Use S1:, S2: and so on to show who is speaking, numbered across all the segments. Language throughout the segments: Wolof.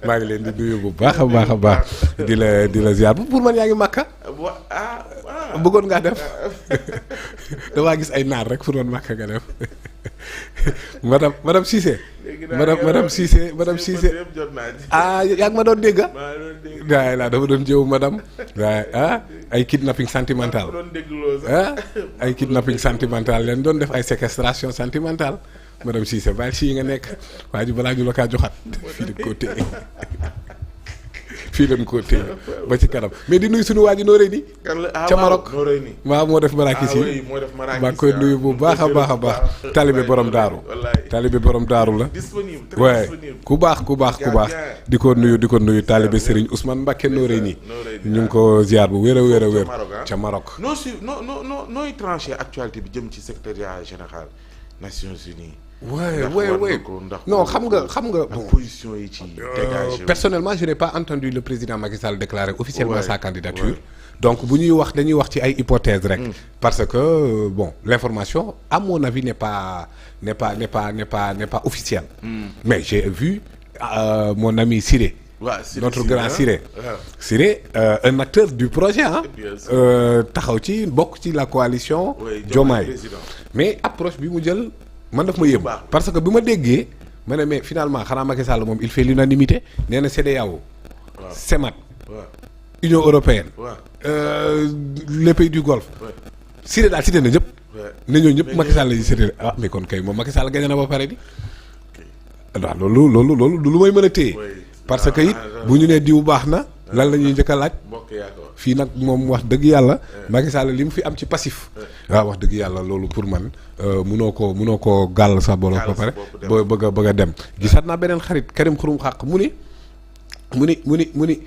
S1: maa ngi leen di nuyu bu baax a baax a baax di la ziar pour man yaa ngi Makka. bëggoon ngaa def damaa gis ay naar rek pour man Makka nga def madame Cissé. madame Cissé yaa ngi ma doon dégg. waaye laa dafa doon jëw madame. waaye ay kidnapping sentimental. Ay kidnapping sentimental leen doon def ay séquestration sentimentale. madame Cissé bàyyi si nga nekk waa ji balaa ñu la kaa joxaat fii lañ koo téye fii lañ koo téye ba ci kanam mais di nuyu suñu waa ji Noreyni ca Maroc waaw moo def marakis yi maa ngi koy nuyu bu baax a baax a baax talibé borom daaru la waaye ku baax di ko nuyu talibé Serigne Ousmane Mbacké Noreyni ñu ngi ko ziar bu wér a wér ca Maroc.
S2: nooy tranché actualité bi jëm ci secrétariat général Nations Unies.
S1: Ouais. Non,
S2: position yi ci dégagé.
S1: Personnellement, je n'ai pas entendu le président Macky Sall déclarer officiellement sa candidature. Donc dañuy wax ci ay hypothèses rek. Parce que bon, l'information à mon avis n'est pas officielle. Mais j'ai vu mon ami Siré. Notre grand Siré. Siré, un acteur du projet taxaw ci bokk ci la coalition Diomaye. Mais approche bi mu jël man daf ma yëm parce que bi ma déggee ma ne mais finalement xanaa Macky Sall moom il fait l'unanimité nee na CEDEAO CEMAT Union européenne les pays du Golfe Siré daal cité na ñëpp ne ñoo ñëpp Macky Sall la ñuy cité mais kon kay moom Macky Sall gagné na ba pare di waaw loolu lu may mën a téye parce que it bu ñu nee diw baax na lan la ñuy njëkk a laaj fii nag moom wax dëgg yàlla Macky Sall li mu fi am ci passif waaw wax dëgg yàlla loolu pour man munoo ko gàll sa borom ba pare bëgg a dem gisaat naa beneen xarit Karim Xurum Xaq mu ni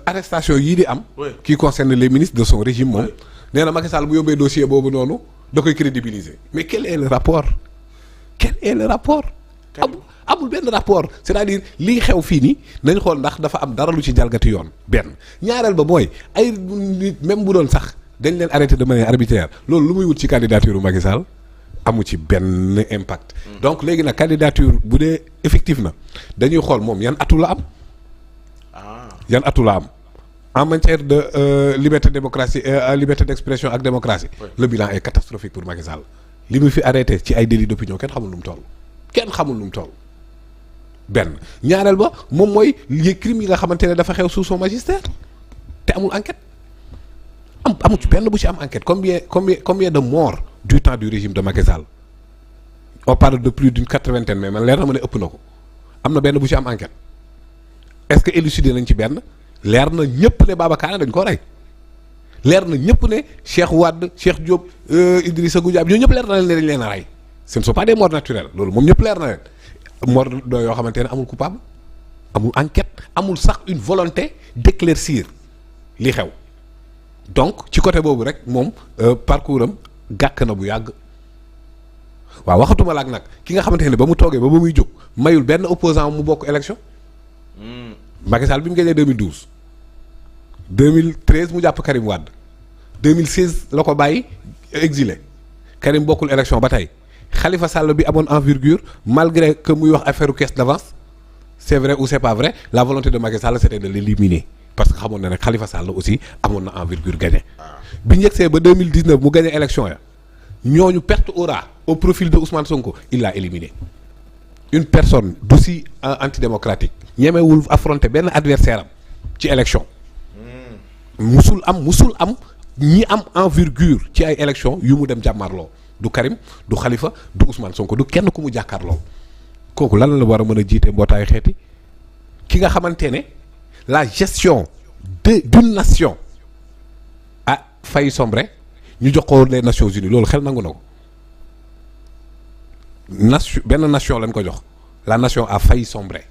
S1: arrestation yii di am qui concerne les ministres de son régime moom nee na Macky Sall bu yóbbee dossier boobu noonu da koy crédibiliser mais quel est le rapport amul benn rapport c'est-à-dire lii xew fii nii nañ xool ndax dafa am dara lu ci jalgati yoon benn ñaareel ba mooy ay nit même bu doon sax dañ leen arrêté de manière arbitraire loolu lu muy wut ci candidature Macky Sall amu ci benn impact. Donc léegi nag candidature bu dee effectif na dañuy xool moom yan atu la am en matière de liberté démocratie liberté d'expression ak démocratie le bilan est catastrophique pour Macky Sall li mu fi arrêté ci ay délits d'opinion kenn xamul lu mu toll benn ñaareel ba moom mooy les crimes yi nga xamante ne dafa xew sous son magistère te amul enquête amu ci benn bu ci am enquête combien de morts du temps du régime de Macky Sall on parle de plus d'une 80aine mais man leer na ma ne ëpp na ko am na benn bu ci am enquête est-ce que élucidé nañ ci benn leer na ñëpp ne Babacar dañ ko rey leer na ñëpp ne Cheikh Wade Cheikh Diop Idrissa Goudiaby ñoo ñëpp leer na leen ne dañ leen a rey ce ne sont pas des morts naturelles loolu moom ñëpp leer na leen mort doo yoo xamante ne amul coupable amul enquête amul sax une volonté d'éclaircir li xew donc ci côté boobu rek moom parcours am gàkk na bu yàgg waaw waxatuma la ak nag ki nga xamante ne ba mu toogee ba muy jóg mayul benn opposant mu bokk élection Macky Sall bi mu gagné 2012 2013 mu jàpp Karim Wade 2016 la ko bàyyi exilé Karim bokkul élection ba tey Khalifa Sall bi amoon envergure malgré que muy wax affaire caisse d'avance c'est vrai ou c'est pas vrai la volonté de Macky Sall c'était de l'éliminer parce que xamoon na ne Khalifa Sall aussi amoon na envergure gagné bi ñu yegsee ba 2019 mu gagné élection ya ñooñu perte aura au profil de Ousmane Sonko il l'a éliminé une personne d'aussi antidémocratique ñemewul affronter benn adversaire am ci élection musul am ñi am envergure ci ay élection yu mu dem jàmmarloo du Karim du Khalifa du Ousmane Sonko du kenn ku mu jàkkaarloo kooku lan la war a mën a jiite mbootaayu xeeti ki nga xamante ne la gestion d'une nation a failli sombrer ñu jox ko les Nations Unies loolu xel nangu na ko benn nation lañ ko jox la nation a failli sombrer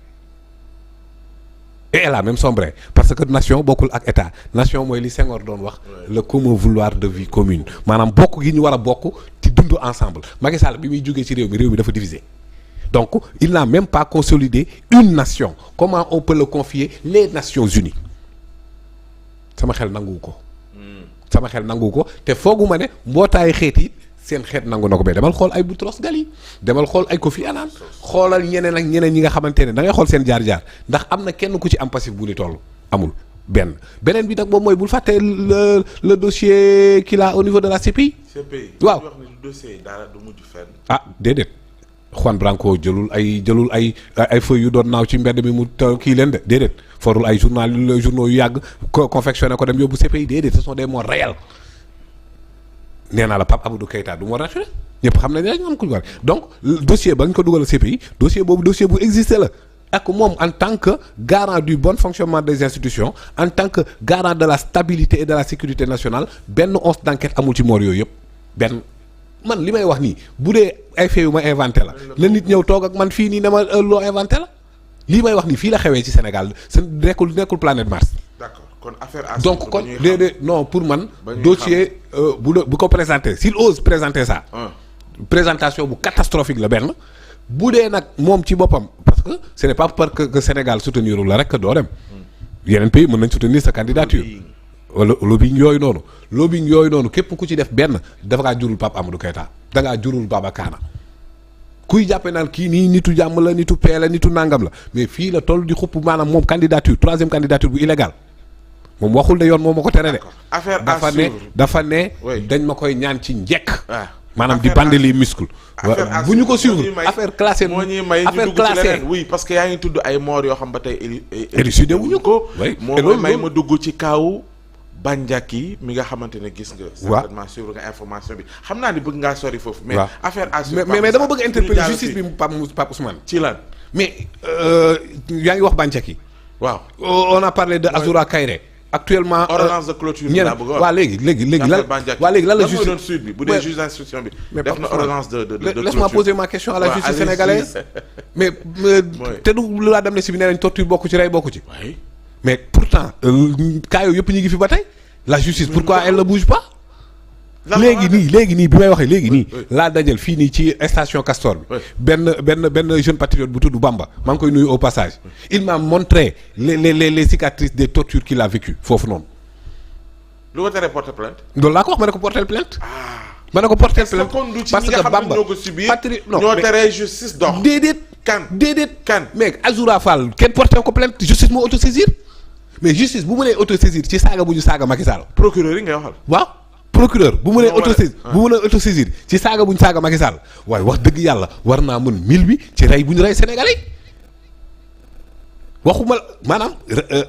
S1: et elle a même sombré parce que nation bokkul ak état nation mooy li Senghor doon wax le commun vouloir de vie commune maanaam bokk gi ñu war a bokk ci dund ensemble Macky Sall bi muy jógee ci réew mi dafa divisé donc il n'a même pas consolidé une nation comment on peut le confier les Nations Unies sama xel nangu ko te fooguma ne mbootaayu xeet yi seen xeet nangu na ko ba demal xool ay Boutros Ghali demal xool ay Kofi Annan xoolal ñeneen ak ñeneen ñi nga xamante ne da ngay xool seen jaar-jaar ndax am na kenn ku ci am passif bu ni toll amul beneen bi nag moom mooy bul fàtte le dossier qu'il a au niveau de la CPI. waaw
S2: wax ne dossier dara du mujj fenn.
S1: ah déedéet Juan Branco jëlul ay feuilles yu doon naaw ci mbedd mi mu kii leen de déedéet forul ay journaux yu yàgg confectionné ko dem yóbbu CPI déedéet ce sont des morts réels nee naa la Pape Amadou Keïta du mort naturel ñëpp xam nañ ne ñu am ku ñu war donc dossier ba ñu ko dugal CPI dossier boobu dossier bu existé la. ak moom en tant que garant du bon fonctionnement des institutions en tant que garant de la stabilité et de la sécurité nationale benn once d'enquête amul ci moor yooyu yëpp benn man li may wax nii bu dee ay faits yu ma inventé la na nit ñëw toog ak man fii nii ne ma loo inventé la lii may wax nii fii la xewee ci Sénégal nekkul planète Mars.
S2: d'accord kon affaire à
S1: donc kon déedéet non pour man dossier bu ko présenté s'il ose présenter ça présentation bu catastrophique la benn bu dee nag moom ci boppam parce que ce n'est pas parce que Sénégal soutenir la rek doo dem yeneen pays mën nañ soutenir sa candidature wala lobbying yooyu noonu képp ku ci def benn dafa ngaa jurul Pape Amadou Keïta da ngaa jurul Baba Kaana kuy jàppe naan kii nii nitu jàmm la nitu paix la nitu nangam la mais fii la toll di xupp maanaam moom candidature troisième candidature bu illégal moom waxul de yoon moom ma ko tere de dafa ne dañ ma koy ñaan ci njekk maanaam di bandi les muscles. bu ñu ko suivre affaire classée
S2: moo ñuy may ñu dugg ci leneen oui parce que yaa ngi tudd ay morts yoo xam ba tey
S1: élucidé wuñu ko
S2: moo may ma dugg ci kaawu Bandiaki mi nga xamante ne gis nga certainement suivre nga information bi xam naa ni bëgg ngaa sori foofu mais affaire à suivre
S1: mais dama bëgg interpeller justice bi Pape Ousmane
S2: ci lan
S1: mais yaa ngi wax Bandiaki
S2: waaw
S1: on a parlé de Azoura Kairé actuellement
S2: ordonnance de clôture bi laa bëgg
S1: waa léegi lan la justice
S2: doon suite bi bu dee juge d'instruction bi def na ordonnance de clôture
S1: laisse-moi poser ma question à la justice sénégalaise mais te du lu laa dem ne si bi nee nañ torture bokku ci rey bokku ci mais pourtant cas yooyu yëpp ñu ngi fi ba tey la justice pourquoi elle ne bouge pas léegi nii bi may waxee léegi nii laa dajal fii nii ci station Castor bi benn jeune patriote bu tudd Bamba maa ngi koy nuyu au passage il m'a montré les cicatrices des tortures qu'il a vécues foofu noonu
S2: lu ko teree porter plainte
S1: loolu laa ko wax ma ne ko porter plainte parce que Bamba
S2: ñoo teree justice dox
S1: déedéet kan mais Azoura Fall kenn porté ko plainte justice moo autosaisir mais justice bu mënee autosaisir ci saaga bu ñu saaga Macky Sall
S2: procureur yi ngay waxal
S1: waaw procureur bu mënee autosaisir ci saaga bu ñu saaga Macky Sall waaye wax dëgg yàlla war naa mën mil bi ci rey bu ñu rey Sénégalais waxuma maanaam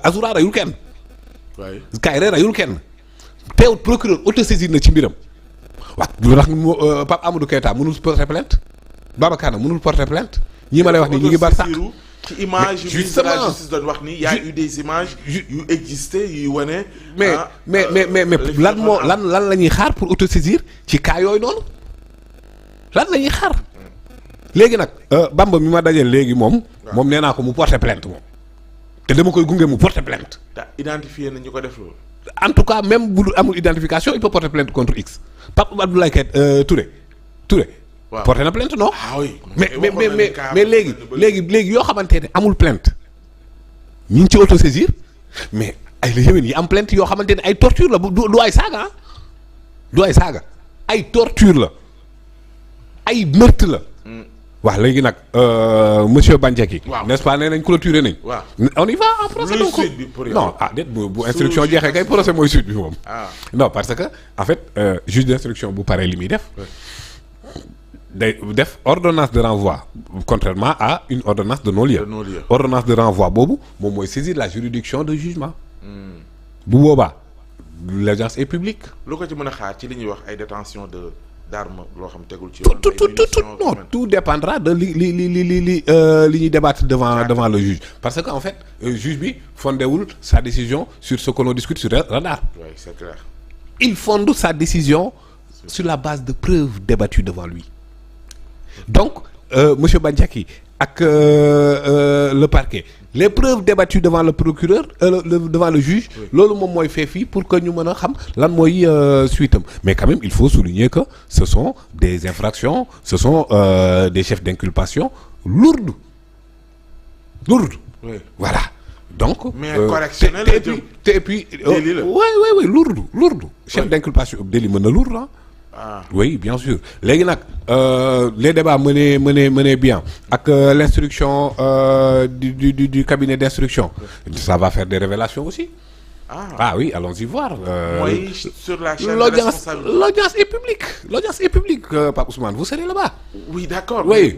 S1: Azoura reyul kenn Kairé reyul kenn teewut procureur autosaisir na ci mbiram waaw lu tax Pape Amadou Keïta mënul porter plainte Babacar na mënul porter plainte ñii ma lay wax ni ñu ngi bar sax
S2: ci image yu la justice doon wax ni y a eu des images yu existé yu wane
S1: mais lan la ñuy xaar pour autosaisir ci cas yooyu noonu lan la ñuy xaar léegi nag Bamba mi ma dajeel léegi moom nee naa ko mu porter plainte moom te dama koy gunge mu porter plainte
S2: te identifié na ñu ko def loolu
S1: en tout cas même bu amul identification il peut porter plainte contre X Pape Abdoulaye Touré porté na plainte non mais léegi yoo xamante ne amul plainte ñu ngi ci autosaisir mais ay la yéwén yi am plainte yoo xamante ne ay torture la du ay saaga du ay saaga ay torture la ay meurtre la waaw léegi nag monsieur Bandiaki n'est-ce pas nee nañ clôturé nañ on y va en procès donc non déet bu instruction jeexee kay procès mooy suite bi moom non parce que en fait juge d'instruction bu paree li muy def day def ordonnance de renvoi contrairement à une ordonnance de non-lieu ordonnance de renvoi boobu moom mooy saisir la juridiction de jugement bu boobaa l'audience est publique
S2: lu ko ci mën a xaar ci li ñuy wax ay détention d'armes loo xam tegul ci yoon
S1: non tout dépendra de li ñuy débattre devant le juge parce que en fait juge bi fondewul sa décision sur ce que l'on discute sur radar
S2: oui c'est clair
S1: il fonde sa décision sur la base de preuves débattues devant lui donc monsieur Bandiaki ak le parquet les preuves débattues devant le procureur devant le juge loolu moom mooy fait fii pour que ñu mën a xam lan mooy suite am mais quand même il faut souligner que ce sont des infractions ce sont des chefs d'inculpation lourdes
S2: oui.
S1: Voilà donc
S2: mais correctionnel
S1: et puis oui lourd chef d'inculpation délit mën na lourd oui bien sûr léegi nag les débats menés bien ak l'instruction du cabinet d'instruction ça va faire des révélations aussi. Ah oui, allons-y voir.
S2: Oui, sur la chaîne
S1: l'audience est publique, Pape Ousmane, vous serez là-bas.
S2: Oui, d'accord.
S1: Oui.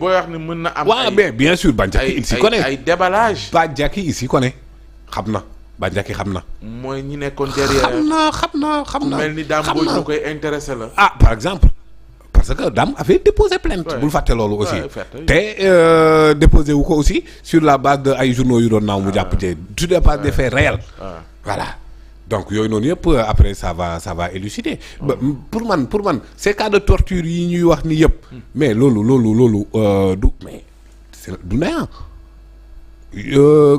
S2: Mais
S1: bien sûr, Bandiaki, il s'y connaît.
S2: Ay déballage.
S1: Bandiaki, il s'y connaît. Xamna. Bandiaki xamna.
S2: Mooy ñi nekkoon derrière.
S1: Xam na.
S2: Mel ni Dame Mbodj ñu koy intéressé la.
S1: Ah, par exemple. Parce que Dame avait déposé plainte. Bul fàtte loolu aussi. te déposé wu ko aussi sur la base de ay journaux yu doon naaw mu jàpp ci sur la base des faits réels. Voilà. Donc yooyu noonu yëpp après ça va élucider. Pour man ces cas de torture yi ñuy wax ni yëpp. mais loolu du néant.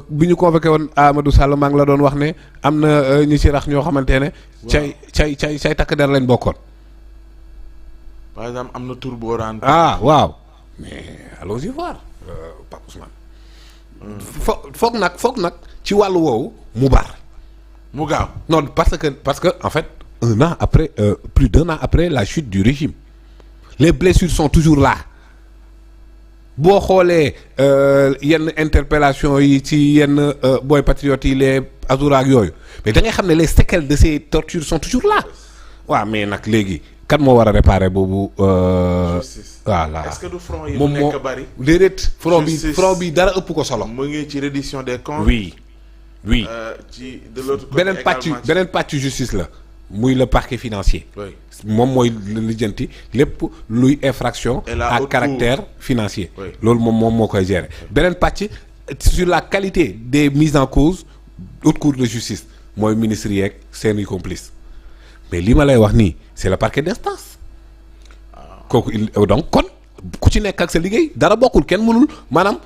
S1: bi ñu convoqué woon Amadou Sall maa ngi la doon wax ne am na ñi ci rax ñoo xamante ne. cay takk der lañ bokkoon.
S2: par exemple am na tur boo raan.
S1: Waaw mais allons-y voir Pape Ousmane. foog nag ci wàllu woowu mu baar.
S2: mu gaaw
S1: non parce que en fait plus d'un an après la chute du régime les blessures sont toujours là boo xoolee yenn interpellation yi ci yenn boy patriotes yi les Azoura ak yooyu mais da ngay xam ne les séquelles de ces tortures sont toujours là waaw mais nag léegi kan moo war a réparer boobu. Voilà.
S2: Est-ce que du front yi mu nekk bari.
S1: déedéet front bi dara ëpp ko solo.
S2: mu ngi ci reddition des comptes.
S1: Oui.
S2: ci de l'autre côté
S1: beneen pàcc justice la muy le parquet financier.
S2: Oui.
S1: moom mooy lijjanti lépp luy infraction à caractère financier.
S2: Oui.
S1: loolu moom moo koy gérer. beneen pàcc sur la qualité des mises en cause haute cour de justice mooy ministres yeeg seeni complices mais li ma lay wax nii c'est le parquet d'instance. kooku donc kon. ku ci nekk ak sa liggéey dara bokkul kenn mënul maanaam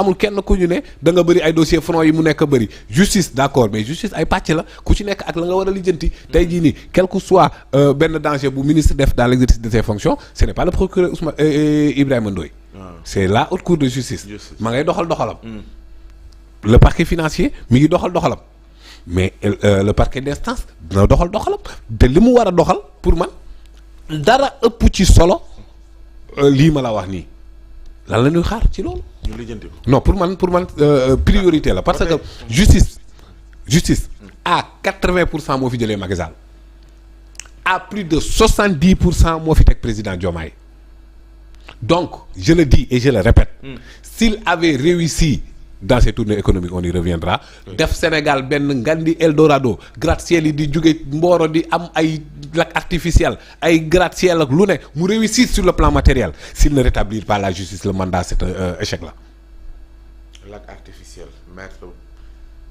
S1: amul kenn ku ñu ne da nga bëri ay dossiers front yi mu nekk bëri justice d'accord mais justice ay pàcc la ku ci nekk ak la nga war a lijjanti tey jii nii quel que soit benn danger bu ministre def dans l'exercice de ses fonctions ce n'est pas le procureur Ousmane Ibrahima Ndoye c'est la haute cour de justice ma ngay doxalam le parquet financier mi ngi doxalam mais le parquet d'instance dina doxalam te li mu war a doxal pour man dara ëpp ci solo lii ma la wax nii lan la ñuy xaar ci loolu.
S2: ñu lijjanti ko.
S1: non pour man priorité la parce que justice à 80% moo fi jëlee Macky Sall à plus de 70% moo fi teg président Diomaye donc je le dis et je le répète. S'il avait réussi dans ces tournées économiques on y reviendra. def Sénégal benn ngandi Eldorado gratte-ciel yi di jóge Mboro di am ay lac artificiel ay gratte-ciel ak lu ne mu réussir sur le plan matériel s'il ne rétablit pas la justice le mandat c'est un échec là.
S2: lac artificiel maître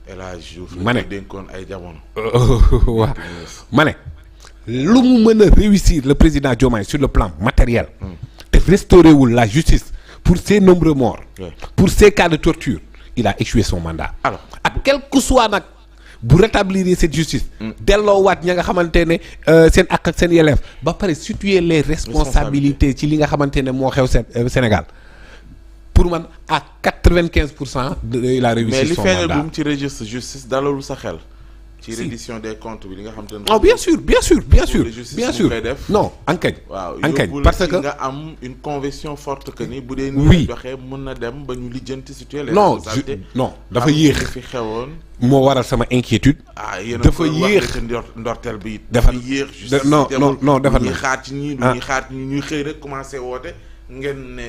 S2: El Hadj Diouf.
S1: ma ne
S2: dénkoon ay jamono.
S1: waaw ma ne lu mu mën a réussir le président Diomaye sur le plan matériel. te restaurer wul la justice pour ces nombreux morts. pour ces cas de torture. il a échoué son mandat. alors ak quel que soit nag bu rétablir cette justice. delloowaat ña nga xamante ne seen ak seen yelleef ba pare situer les responsabilités ci li nga xamante ne moo xew Sénégal pour man à 95% il a réussi son mandat.
S2: mais li feeñagum ci registre justice dalalul sa xel. ci reddition des comptes bi li nga xamante ne.
S1: oh bien sûr non enquête. parce que
S2: nga am une conviction forte que ni bu dee.
S1: oui
S2: doxee mën na dem ba ñu lijjanti situer les
S1: non
S2: responsabilités.
S1: non dafa yéex
S2: fi xewoon.
S1: moo waral sama inquiétude. dafa yéex
S2: ndorteel bi.
S1: dafa
S2: yéex
S1: non dafa
S2: ñuy xaar ci ñii ñuy xaar ci ñuy xëy rek commencé woote ngeen ne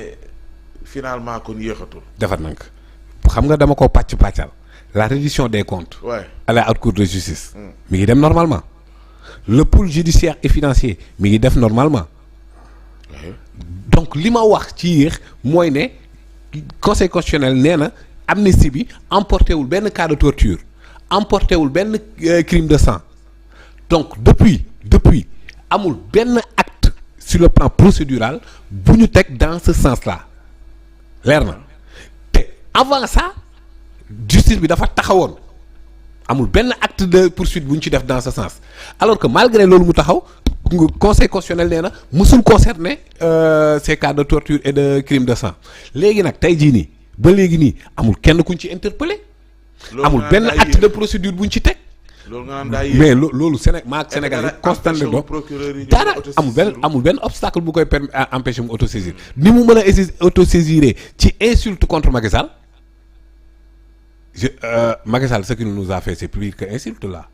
S2: finalement kon yéexatul.
S1: defar nañ ko xam nga dama ko pàccal. la reddition des comptes.
S2: Ouais.
S1: à la haute cour de justice. mi ngi dem normalement. le pôle judiciaire et financier mi ngi def normalement. donc li ma wax ci yéex mooy ne conseil constitutionnel nee na amnistie bi emporté wul benn cas de torture emporté wul benn crime de sang donc depuis amul benn acte sur le plan procédural bu ñu teg dans ce sens-là leer na te avant ça. justice bi dafa taxawoon amul benn acte de poursuite bu ñu ci def dans ce sens alors que malgré loolu mu taxaw conseil constitutionnel nee na musul concerner ces cas de torture et de crime de sang léegi nag tey jii nii ba léegi nii amul kenn kuñ ci interpellé amul benn acte de procédure buñ ci teg
S2: loolu nga naan daa yéex
S1: mais loolu Sénégal yi constant de do dara amul benn obstacle bu koy empêcher mu autosaisir ni mu mën a autosaisir ci insulte contre Macky Sall Macky Sall ce qu'il nous a fait c'est plus que insulte là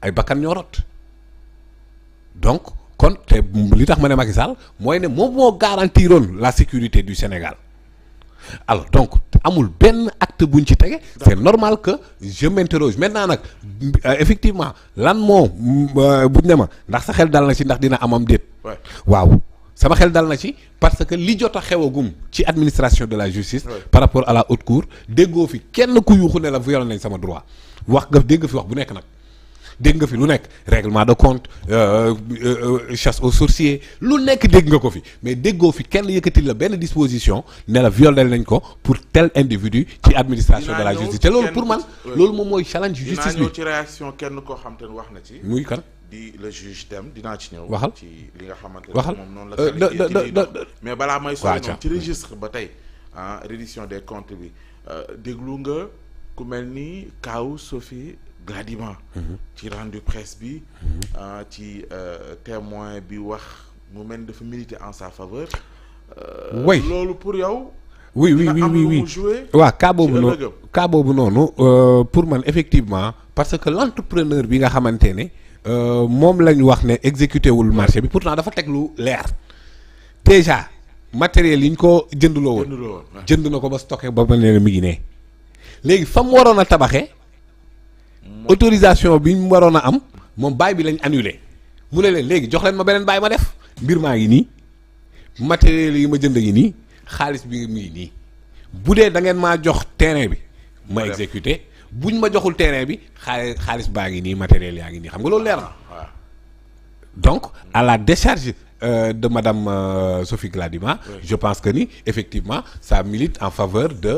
S1: ay bakkan ñoo rot donc kon te li tax ma ne Macky Sall mooy ne moom moo garantiroon la sécurité du Sénégal alors donc amul benn acte buñ ci tege c'est normal que je m'interroge maintenant nag effectivement lan moo buñ ne ma ndax sa xel dal na ci ndax dina amam déet waaw sama xel dal na ci parce que li jot a xewagum ci administration de la justice par rapport à la haute cour déggoo fi kenn ku yuuxu ne la violé nañ sama droit wax nga dégg fi wax bu nekk nag dégg nga fi lu nekk règlement de compte chasse aux sorciers lu nekk dégg nga ko fi mais déggoo fi kenn yëkkati la benn disposition ne la violé nañ ko pour tel individu ci administration de la justice te loolu pour man loolu moom mooy challenge justice bi.
S2: dinaa ñëw ci réaction kenn koo xam te ne wax na ci.
S1: muy kan
S2: di le juge Dème dinaa ci ñëw.
S1: waxal
S2: ci li nga xamante ne
S1: waxal
S2: moom noonu la. mais balaa may sori noonu ci registre ba tey reddition des comptes bi déglu nga ku mel ni Kaaw Sophie Gladima ci rendu presse bi ci témoin bi wax mu mel ni dafa militer en sa faveur.
S1: oui
S2: loolu pour yow.
S1: oui waaw cas boobu noonu pour man effectivement parce que l'entrepreneur bi nga xamante ne moom lañ wax ne exécuté wul marché bi pourtant dafa teg lu leer déjà matériel yi ñu ko jëndloo woon jënd na ko ba stocké ba ma ne mi ngi ne léegi fa mu waroon a tabaxee autorisation bi mu waroon a am moom bail bi lañ annulé mu ne leen léegi jox leen ma beneen bail ma def mbir maa ngi nii matériel yi ma jënd ngi nii xaalis bi mi ngi nii bu dee da ngeen maa jox terrain bi ma exécuté buñ ma joxul terrain bi xaalis baa ngi nii matériel yaa ngi nii xam nga loolu leer na donc à la décharge de madame Sophie Gladima je pense que ni effectivement ça milite en faveur de